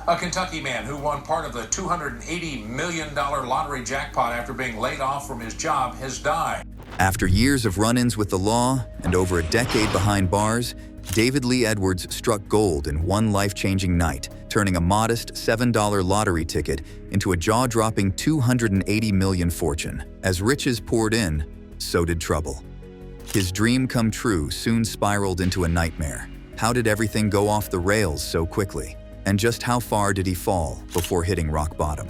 A Kentucky man who won part of the $280 million lottery jackpot after being laid off from his job has died. After years of run-ins with the law and over a decade behind bars, David Lee Edwards struck gold in one life-changing night, turning a modest $7 lottery ticket into a jaw-dropping $280 million fortune. As riches poured in, so did trouble. His dream come true soon spiraled into a nightmare. How did everything go off the rails so quickly? And just how far did he fall before hitting rock bottom?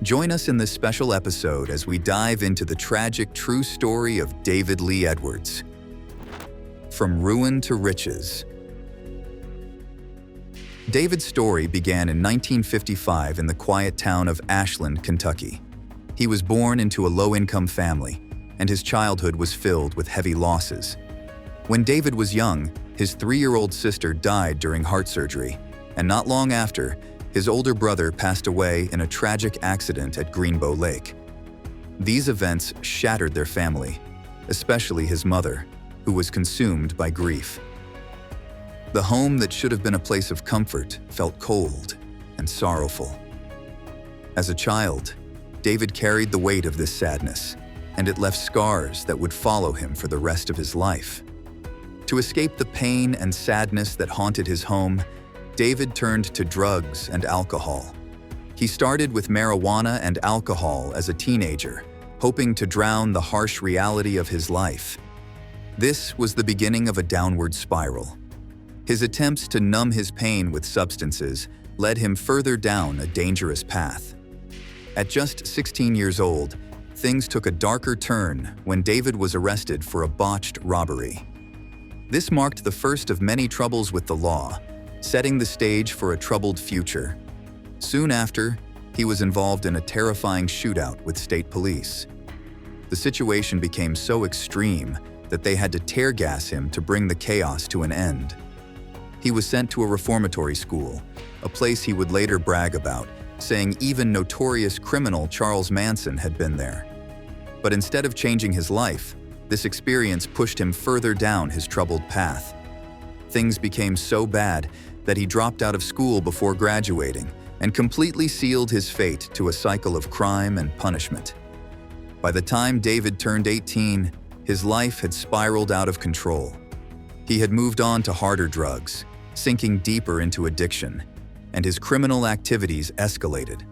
Join us in this special episode as we dive into the tragic true story of David Lee Edwards. From ruin to riches. David's story began in 1955 in the quiet town of Ashland, Kentucky. He was born into a low-income family, and his childhood was filled with heavy losses. When David was young, his 3-year-old sister died during heart surgery, and not long after, his older brother passed away in a tragic accident at Greenbow Lake. These events shattered their family, especially his mother, who was consumed by grief. The home that should have been a place of comfort felt cold and sorrowful. As a child, David carried the weight of this sadness, and it left scars that would follow him for the rest of his life. To escape the pain and sadness that haunted his home, David turned to drugs and alcohol. He started with marijuana and alcohol as a teenager, hoping to drown the harsh reality of his life. This was the beginning of a downward spiral. His attempts to numb his pain with substances led him further down a dangerous path. At just 16 years old, things took a darker turn when David was arrested for a botched robbery. This marked the first of many troubles with the law, setting the stage for a troubled future. Soon after, he was involved in a terrifying shootout with state police. The situation became so extreme that they had to tear gas him to bring the chaos to an end. He was sent to a reformatory school, a place he would later brag about, saying even notorious criminal Charles Manson had been there. But instead of changing his life, this experience pushed him further down his troubled path. Things became so bad that he dropped out of school before graduating and completely sealed his fate to a cycle of crime and punishment. By the time David turned 18, his life had spiraled out of control. He had moved on to harder drugs, sinking deeper into addiction, and his criminal activities escalated.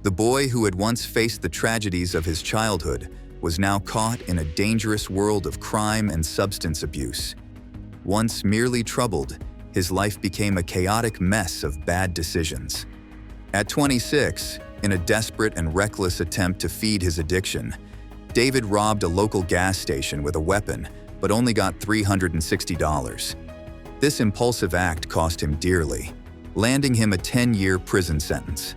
The boy who had once faced the tragedies of his childhood was now caught in a dangerous world of crime and substance abuse. Once merely troubled, his life became a chaotic mess of bad decisions. At 26, in a desperate and reckless attempt to feed his addiction, David robbed a local gas station with a weapon, but only got $360. This impulsive act cost him dearly, landing him a 10-year prison sentence.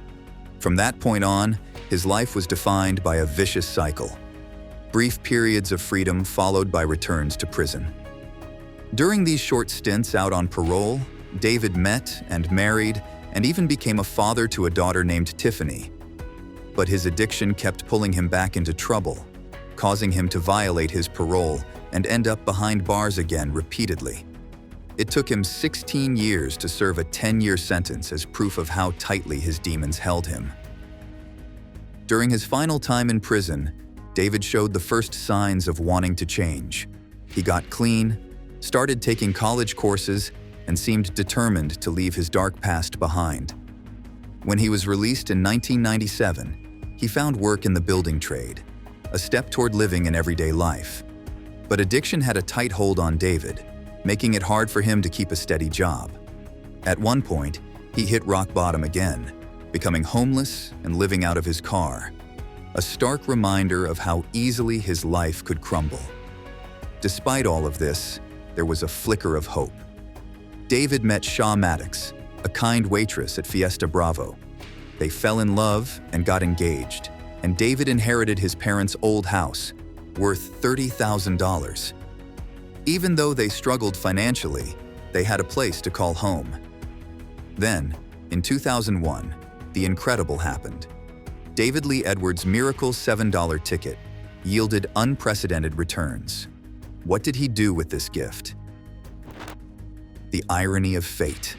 From that point on, his life was defined by a vicious cycle. Brief periods of freedom followed by returns to prison. During these short stints out on parole, David met and married and even became a father to a daughter named Tiffany. But his addiction kept pulling him back into trouble, causing him to violate his parole and end up behind bars again repeatedly. It took him 16 years to serve a 10-year sentence as proof of how tightly his demons held him. During his final time in prison, David showed the first signs of wanting to change. He got clean, started taking college courses, and seemed determined to leave his dark past behind. When he was released in 1997, he found work in the building trade, a step toward living an everyday life. But addiction had a tight hold on David, making it hard for him to keep a steady job. At one point, he hit rock bottom again, becoming homeless and living out of his car, a stark reminder of how easily his life could crumble. Despite all of this, there was a flicker of hope. David met Shaw Maddox, a kind waitress at Fiesta Bravo. They fell in love and got engaged, and David inherited his parents' old house, worth $30,000. Even though they struggled financially, they had a place to call home. Then, in 2001, the incredible happened. David Lee Edwards' miracle $7 ticket yielded unprecedented returns. What did he do with this gift? The irony of fate.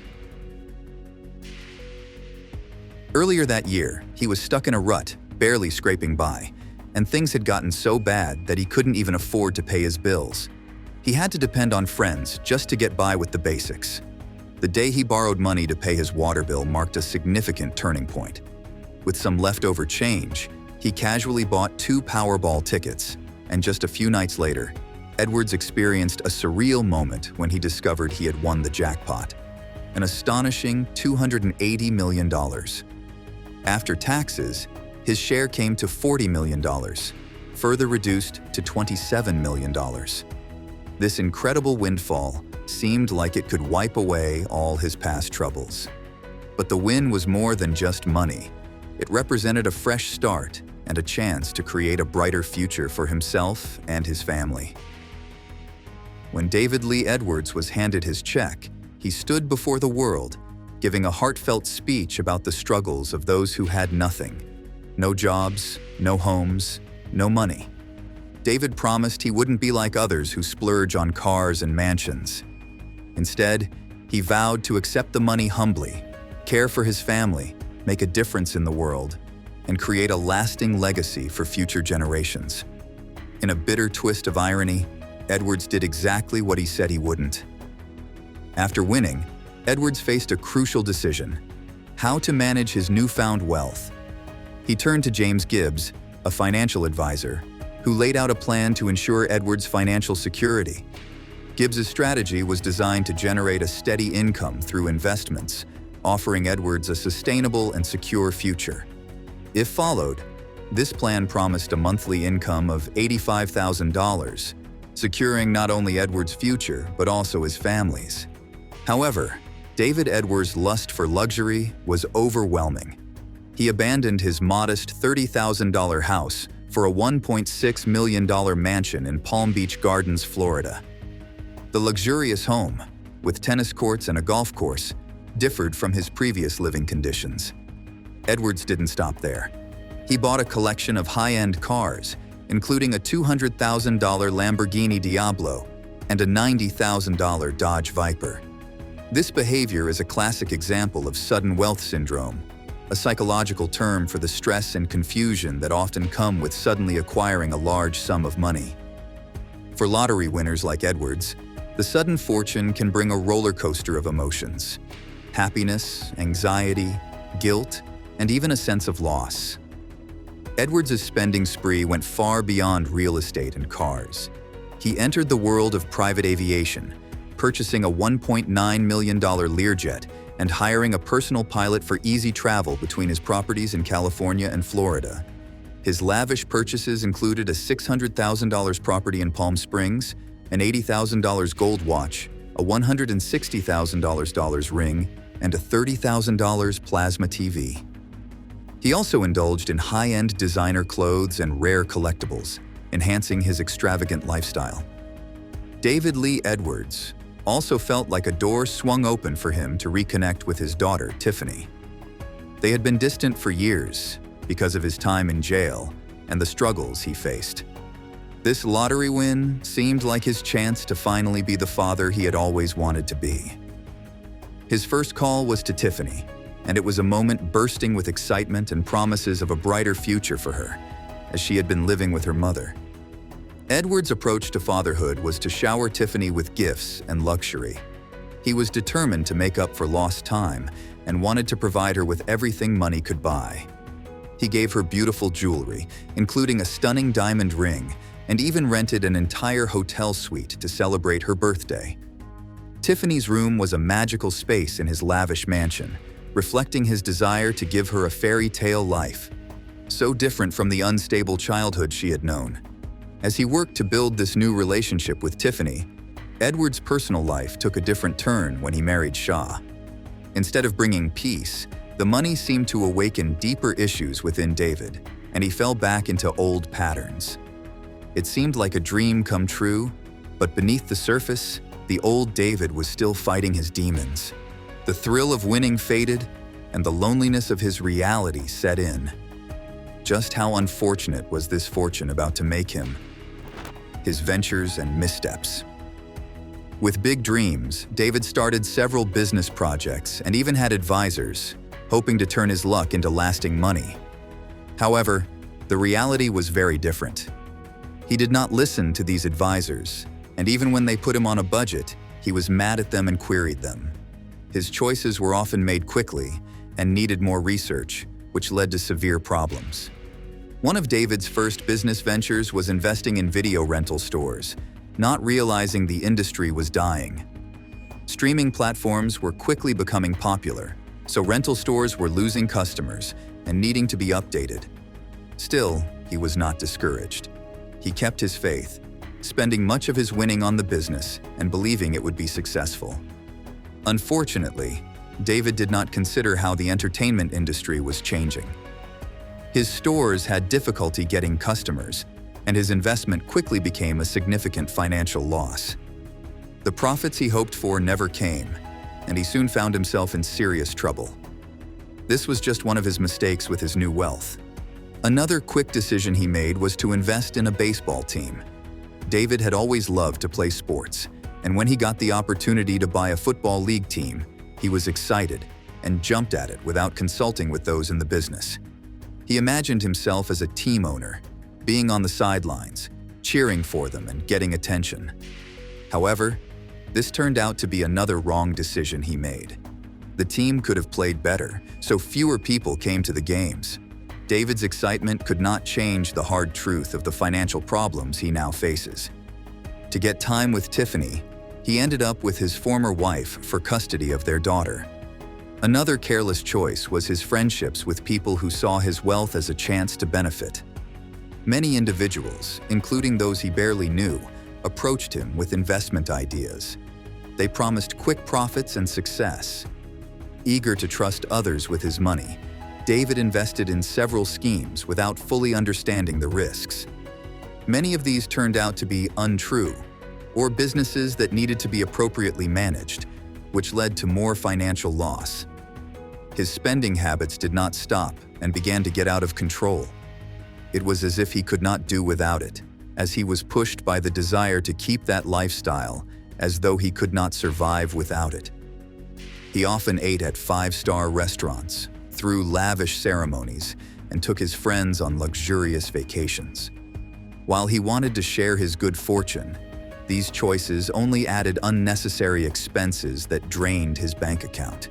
Earlier that year, he was stuck in a rut, barely scraping by, and things had gotten so bad that he couldn't even afford to pay his bills. He had to depend on friends just to get by with the basics. The day he borrowed money to pay his water bill marked a significant turning point. With some leftover change, he casually bought 2 Powerball tickets, and just a few nights later, Edwards experienced a surreal moment when he discovered he had won the jackpot, an astonishing $280 million. After taxes, his share came to $40 million, further reduced to $27 million. This incredible windfall seemed like it could wipe away all his past troubles. But the win was more than just money. It represented a fresh start and a chance to create a brighter future for himself and his family. When David Lee Edwards was handed his check, he stood before the world, giving a heartfelt speech about the struggles of those who had nothing. No jobs, no homes, no money. David promised he wouldn't be like others who splurge on cars and mansions. Instead, he vowed to accept the money humbly, care for his family, make a difference in the world, and create a lasting legacy for future generations. In a bitter twist of irony, Edwards did exactly what he said he wouldn't. After winning, Edwards faced a crucial decision: how to manage his newfound wealth. He turned to James Gibbs, a financial advisor, who laid out a plan to ensure Edwards' financial security. Gibbs' strategy was designed to generate a steady income through investments, offering Edwards a sustainable and secure future. If followed, this plan promised a monthly income of $85,000, securing not only Edwards' future but also his family's. However, David Edwards' lust for luxury was overwhelming. He abandoned his modest $30,000 house for a $1.6 million mansion in Palm Beach Gardens, Florida. The luxurious home, with tennis courts and a golf course, differed from his previous living conditions. Edwards didn't stop there. He bought a collection of high-end cars, including a $200,000 Lamborghini Diablo and a $90,000 Dodge Viper. This behavior is a classic example of sudden wealth syndrome, a psychological term for the stress and confusion that often come with suddenly acquiring a large sum of money. For lottery winners like Edwards, the sudden fortune can bring a roller coaster of emotions: happiness, anxiety, guilt, and even a sense of loss. Edwards' spending spree went far beyond real estate and cars. He entered the world of private aviation, purchasing a $1.9 million Learjet and hiring a personal pilot for easy travel between his properties in California and Florida. His lavish purchases included a $600,000 property in Palm Springs, an $80,000 gold watch, a $160,000 ring, and a $30,000 plasma TV. He also indulged in high-end designer clothes and rare collectibles, enhancing his extravagant lifestyle. David Lee Edwards also felt like a door swung open for him to reconnect with his daughter, Tiffany. They had been distant for years because of his time in jail and the struggles he faced. This lottery win seemed like his chance to finally be the father he had always wanted to be. His first call was to Tiffany, and it was a moment bursting with excitement and promises of a brighter future for her, as she had been living with her mother. Edwards' approach to fatherhood was to shower Tiffany with gifts and luxury. He was determined to make up for lost time and wanted to provide her with everything money could buy. He gave her beautiful jewelry, including a stunning diamond ring, and even rented an entire hotel suite to celebrate her birthday. Tiffany's room was a magical space in his lavish mansion, reflecting his desire to give her a fairy tale life, so different from the unstable childhood she had known. As he worked to build this new relationship with Tiffany, Edwards' personal life took a different turn when he married Shaw. Instead of bringing peace, the money seemed to awaken deeper issues within David, and he fell back into old patterns. It seemed like a dream come true, but beneath the surface, the old David was still fighting his demons. The thrill of winning faded, and the loneliness of his reality set in. Just how unfortunate was this fortune about to make him? His ventures and missteps. With big dreams, David started several business projects and even had advisors, hoping to turn his luck into lasting money. However, the reality was very different. He did not listen to these advisors, and even when they put him on a budget, he was mad at them and queried them. His choices were often made quickly and needed more research, which led to severe problems. One of David's first business ventures was investing in video rental stores, not realizing the industry was dying. Streaming platforms were quickly becoming popular, so rental stores were losing customers and needing to be updated. Still, he was not discouraged. He kept his faith, spending much of his winning on the business and believing it would be successful. Unfortunately, David did not consider how the entertainment industry was changing. His stores had difficulty getting customers, and his investment quickly became a significant financial loss. The profits he hoped for never came, and he soon found himself in serious trouble. This was just one of his mistakes with his new wealth. Another quick decision he made was to invest in a baseball team. David had always loved to play sports, and when he got the opportunity to buy a football league team, he was excited and jumped at it without consulting with those in the business. He imagined himself as a team owner, being on the sidelines, cheering for them and getting attention. However, this turned out to be another wrong decision he made. The team could have played better, so fewer people came to the games. David's excitement could not change the hard truth of the financial problems he now faces. To get time with Tiffany, he ended up with his former wife for custody of their daughter. Another careless choice was his friendships with people who saw his wealth as a chance to benefit. Many individuals, including those he barely knew, approached him with investment ideas. They promised quick profits and success. Eager to trust others with his money, David invested in several schemes without fully understanding the risks. Many of these turned out to be untrue, or businesses that needed to be appropriately managed, which led to more financial loss. His spending habits did not stop and began to get out of control. It was as if he could not do without it, as he was pushed by the desire to keep that lifestyle, as though he could not survive without it. He often ate at five-star restaurants, threw lavish ceremonies, and took his friends on luxurious vacations. While he wanted to share his good fortune, these choices only added unnecessary expenses that drained his bank account.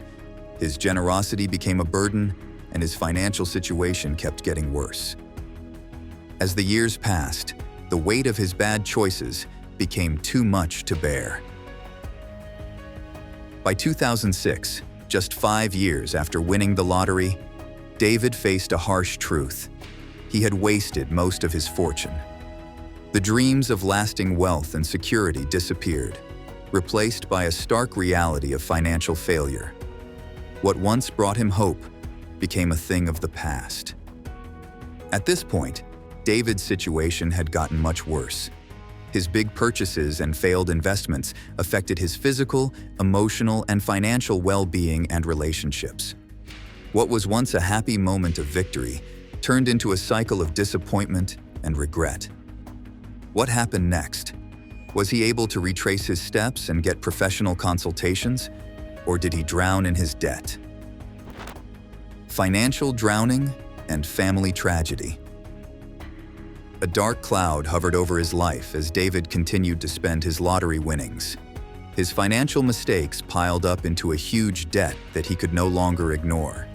His generosity became a burden, and his financial situation kept getting worse. As the years passed, the weight of his bad choices became too much to bear. By 2006, just 5 years after winning the lottery, David faced a harsh truth. He had wasted most of his fortune. The dreams of lasting wealth and security disappeared, replaced by a stark reality of financial failure. What once brought him hope became a thing of the past. At this point, David's situation had gotten much worse. His big purchases and failed investments affected his physical, emotional, and financial well-being and relationships. What was once a happy moment of victory turned into a cycle of disappointment and regret. What happened next? Was he able to retrace his steps and get professional consultations, or did he drown in his debt? Financial drowning and family tragedy. A dark cloud hovered over his life as David continued to spend his lottery winnings. His financial mistakes piled up into a huge debt that he could no longer ignore.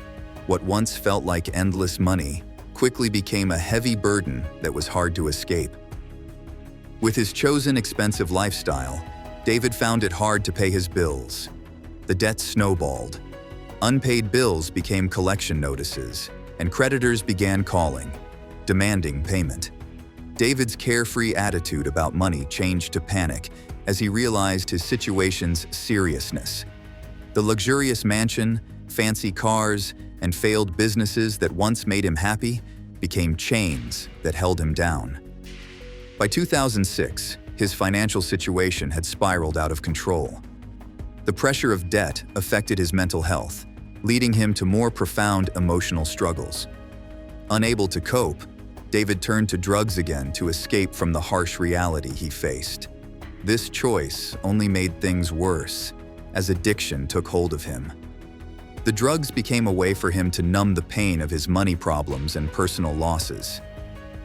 What once felt like endless money quickly became a heavy burden that was hard to escape. With his chosen expensive lifestyle, David found it hard to pay his bills. The debt snowballed. Unpaid bills became collection notices, and creditors began calling, demanding payment. David's carefree attitude about money changed to panic as he realized his situation's seriousness. The luxurious mansion, fancy cars, and failed businesses that once made him happy became chains that held him down. By 2006, his financial situation had spiraled out of control. The pressure of debt affected his mental health, leading him to more profound emotional struggles. Unable to cope, David turned to drugs again to escape from the harsh reality he faced. This choice only made things worse as addiction took hold of him. The drugs became a way for him to numb the pain of his money problems and personal losses.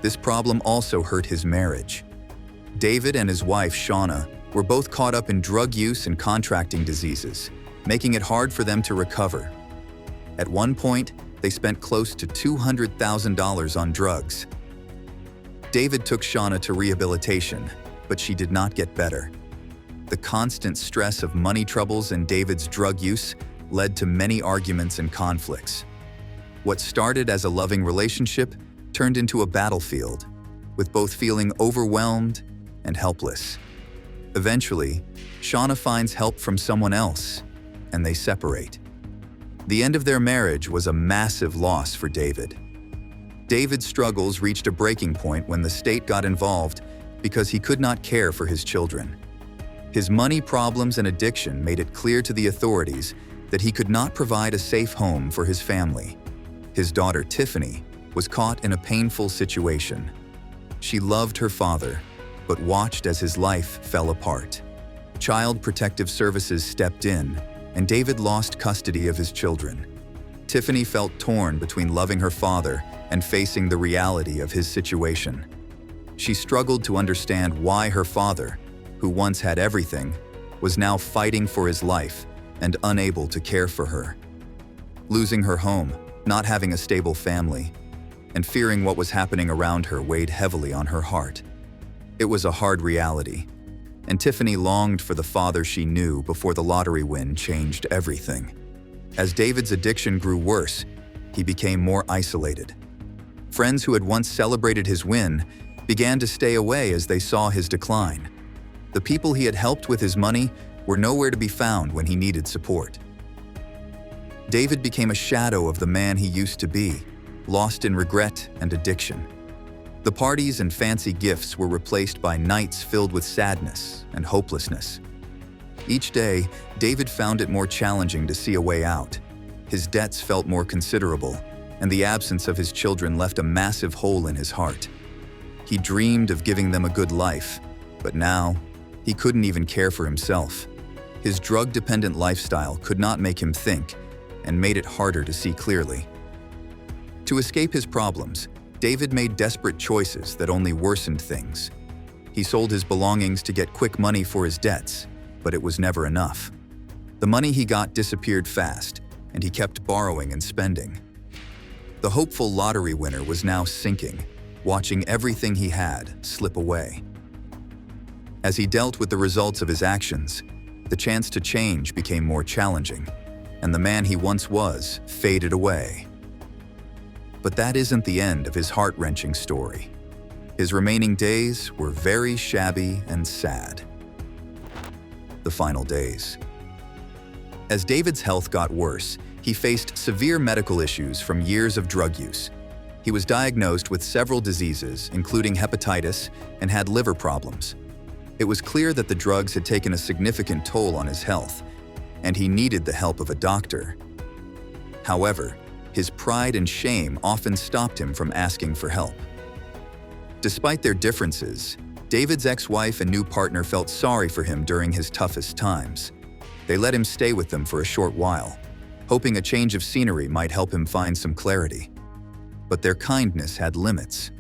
This problem also hurt his marriage. David and his wife, Shauna, were both caught up in drug use and contracting diseases, making it hard for them to recover. At one point, they spent close to $200,000 on drugs. David took Shauna to rehabilitation, but she did not get better. The constant stress of money troubles and David's drug use led to many arguments and conflicts. What started as a loving relationship turned into a battlefield, with both feeling overwhelmed and helpless. Eventually, Shauna finds help from someone else, and they separate. The end of their marriage was a massive loss for David. David's struggles reached a breaking point when the state got involved because he could not care for his children. His money problems and addiction made it clear to the authorities that he could not provide a safe home for his family. His daughter, Tiffany, was caught in a painful situation. She loved her father, but watched as his life fell apart. Child Protective Services stepped in, and David lost custody of his children. Tiffany felt torn between loving her father and facing the reality of his situation. She struggled to understand why her father, who once had everything, was now fighting for his life and unable to care for her. Losing her home, not having a stable family, and fearing what was happening around her weighed heavily on her heart. It was a hard reality, and Tiffany longed for the father she knew before the lottery win changed everything. As David's addiction grew worse, he became more isolated. Friends who had once celebrated his win began to stay away as they saw his decline. The people he had helped with his money were nowhere to be found when he needed support. David became a shadow of the man he used to be, lost in regret and addiction. The parties and fancy gifts were replaced by nights filled with sadness and hopelessness. Each day, David found it more challenging to see a way out. His debts felt more considerable, and the absence of his children left a massive hole in his heart. He dreamed of giving them a good life, but now, he couldn't even care for himself. His drug-dependent lifestyle could not make him think and made it harder to see clearly. To escape his problems, David made desperate choices that only worsened things. He sold his belongings to get quick money for his debts, but it was never enough. The money he got disappeared fast, and he kept borrowing and spending. The hopeful lottery winner was now sinking, watching everything he had slip away. As he dealt with the results of his actions, the chance to change became more challenging, and the man he once was faded away. But that isn't the end of his heart-wrenching story. His remaining days were very shabby and sad. The final days. As David's health got worse, he faced severe medical issues from years of drug use. He was diagnosed with several diseases, including hepatitis, and had liver problems. It was clear that the drugs had taken a significant toll on his health, and he needed the help of a doctor. However, his pride and shame often stopped him from asking for help. Despite their differences, David's ex-wife and new partner felt sorry for him during his toughest times. They let him stay with them for a short while, hoping a change of scenery might help him find some clarity. But their kindness had limits.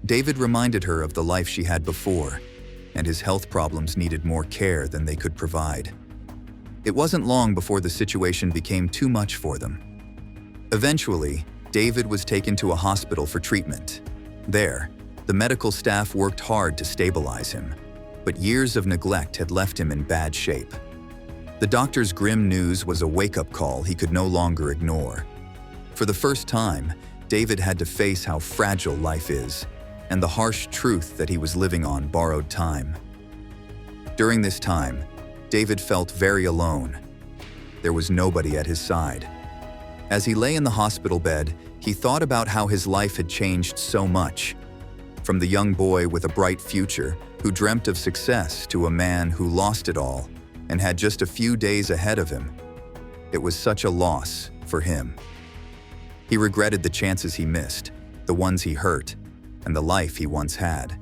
David reminded her of the life she had before, and his health problems needed more care than they could provide. It wasn't long before the situation became too much for them. Eventually, David was taken to a hospital for treatment. There, the medical staff worked hard to stabilize him, but years of neglect had left him in bad shape. The doctor's grim news was a wake-up call he could no longer ignore. For the first time, David had to face how fragile life is, and the harsh truth that he was living on borrowed time. During this time, David felt very alone. There was nobody at his side. As he lay in the hospital bed, he thought about how his life had changed so much. From the young boy with a bright future who dreamt of success to a man who lost it all and had just a few days ahead of him. It was such a loss for him. He regretted the chances he missed, the ones he hurt, and the life he once had.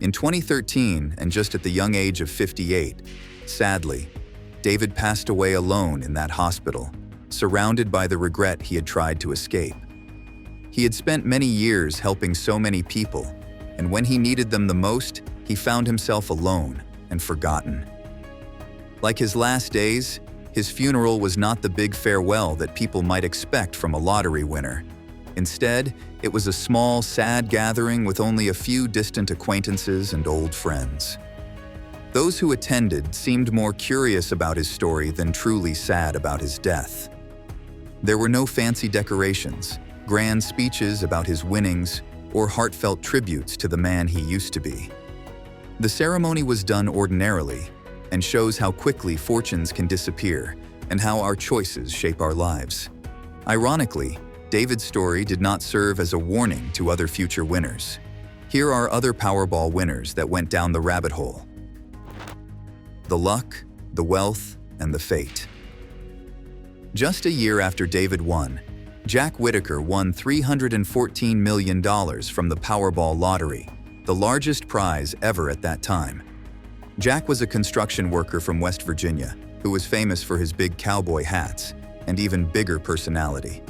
In 2013, and just at the young age of 58, sadly, David passed away alone in that hospital, surrounded by the regret he had tried to escape. He had spent many years helping so many people, and when he needed them the most, he found himself alone and forgotten. Like his last days, his funeral was not the big farewell that people might expect from a lottery winner. Instead, it was a small, sad gathering with only a few distant acquaintances and old friends. Those who attended seemed more curious about his story than truly sad about his death. There were no fancy decorations, grand speeches about his winnings, or heartfelt tributes to the man he used to be. The ceremony was done ordinarily and shows how quickly fortunes can disappear and how our choices shape our lives. Ironically, David's story did not serve as a warning to other future winners. Here are other Powerball winners that went down the rabbit hole: the luck, the wealth, and the fate. Just a year after David won, Jack Whitaker won $314 million from the Powerball lottery, the largest prize ever at that time. Jack was a construction worker from West Virginia who was famous for his big cowboy hats and even bigger personality.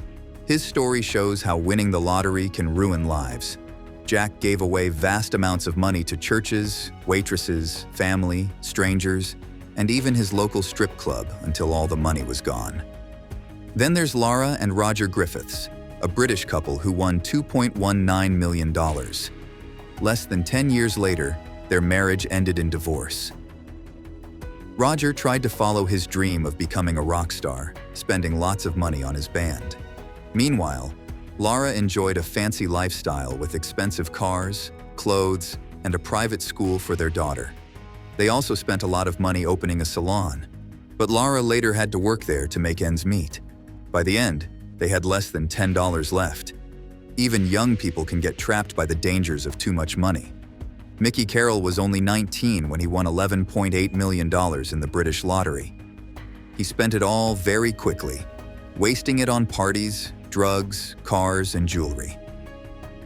His story shows how winning the lottery can ruin lives. Jack gave away vast amounts of money to churches, waitresses, family, strangers, and even his local strip club until all the money was gone. Then there's Laura and Roger Griffiths, a British couple who won $2.19 million. Less than 10 years later, their marriage ended in divorce. Roger tried to follow his dream of becoming a rock star, spending lots of money on his band. Meanwhile, Laura enjoyed a fancy lifestyle with expensive cars, clothes, and a private school for their daughter. They also spent a lot of money opening a salon, but Laura later had to work there to make ends meet. By the end, they had less than $10 left. Even young people can get trapped by the dangers of too much money. Mickey Carroll was only 19 when he won $11.8 million in the British lottery. He spent it all very quickly, wasting it on parties, drugs, cars, and jewelry.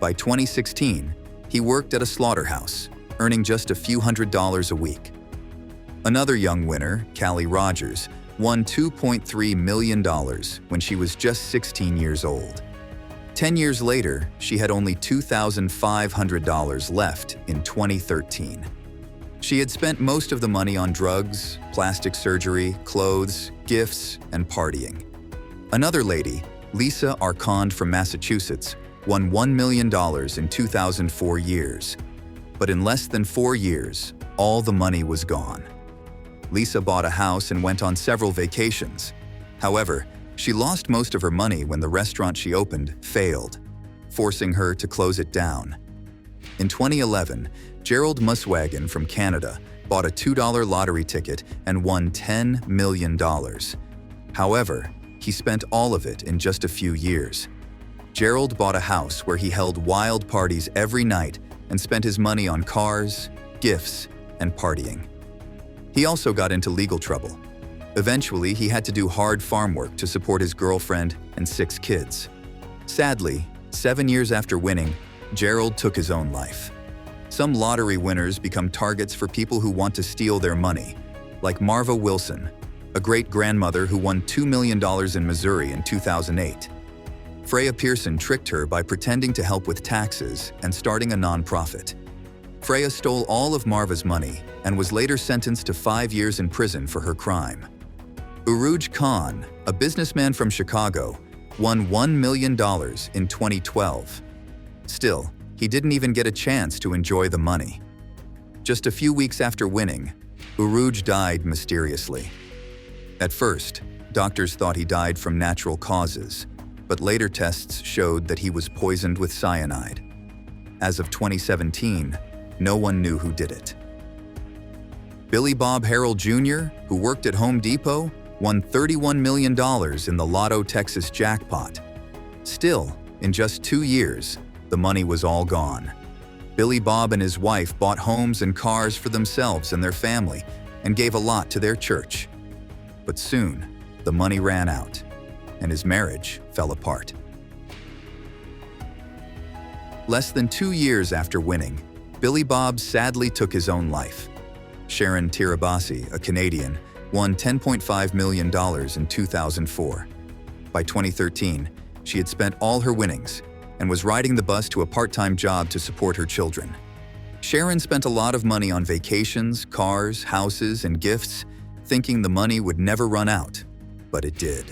By 2016, he worked at a slaughterhouse, earning just a few $100s a week. Another young winner, Callie Rogers, won $2.3 million when she was just 16 years old. 10 years later, she had only $2,500 left in 2013. She had spent most of the money on drugs, plastic surgery, clothes, gifts, and partying. Another lady, Lisa Arcand from Massachusetts, won $1 million in 2004 years. But in less than 4 years, all the money was gone. Lisa bought a house and went on several vacations. However, she lost most of her money when the restaurant she opened failed, forcing her to close it down. In 2011, Gerald Muswagon from Canada bought a $2 lottery ticket and won $10 million. However, he spent all of it in just a few years. Gerald bought a house where he held wild parties every night and spent his money on cars, gifts, and partying. He also got into legal trouble. Eventually, he had to do hard farm work to support his girlfriend and 6 kids. Sadly, 7 years after winning, Gerald took his own life. Some lottery winners become targets for people who want to steal their money, like Marva Wilson, a great-grandmother who won $2 million in Missouri in 2008. Freya Pearson tricked her by pretending to help with taxes and starting a nonprofit. Freya stole all of Marva's money and was later sentenced to 5 years in prison for her crime. Uruj Khan, a businessman from Chicago, won $1 million in 2012. Still, he didn't even get a chance to enjoy the money. Just a few weeks after winning, Uruj died mysteriously. At first, doctors thought he died from natural causes, but later tests showed that he was poisoned with cyanide. As of 2017, no one knew who did it. Billy Bob Harrell Jr., who worked at Home Depot, won $31 million in the Lotto Texas jackpot. Still, in just 2 years, the money was all gone. Billy Bob and his wife bought homes and cars for themselves and their family and gave a lot to their church. But soon, the money ran out, and his marriage fell apart. Less than 2 years after winning, Billy Bob sadly took his own life. Sharon Tirabassi, a Canadian, won $10.5 million in 2004. By 2013, she had spent all her winnings and was riding the bus to a part-time job to support her children. Sharon spent a lot of money on vacations, cars, houses, and gifts, thinking the money would never run out, but it did.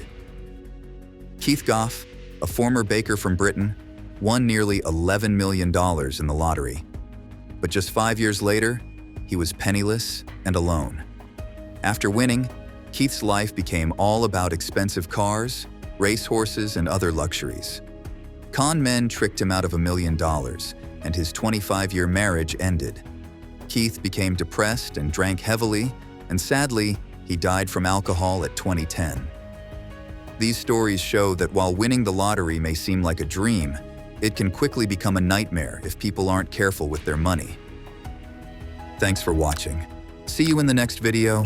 Keith Goff, a former baker from Britain, won nearly $11 million in the lottery. But just 5 years later, he was penniless and alone. After winning, Keith's life became all about expensive cars, racehorses, and other luxuries. Con men tricked him out of $1 million, and his 25-year marriage ended. Keith became depressed and drank heavily, and sadly, he died from alcohol at 2010. These stories show that while winning the lottery may seem like a dream, it can quickly become a nightmare if people aren't careful with their money. Thanks for watching. See you in the next video.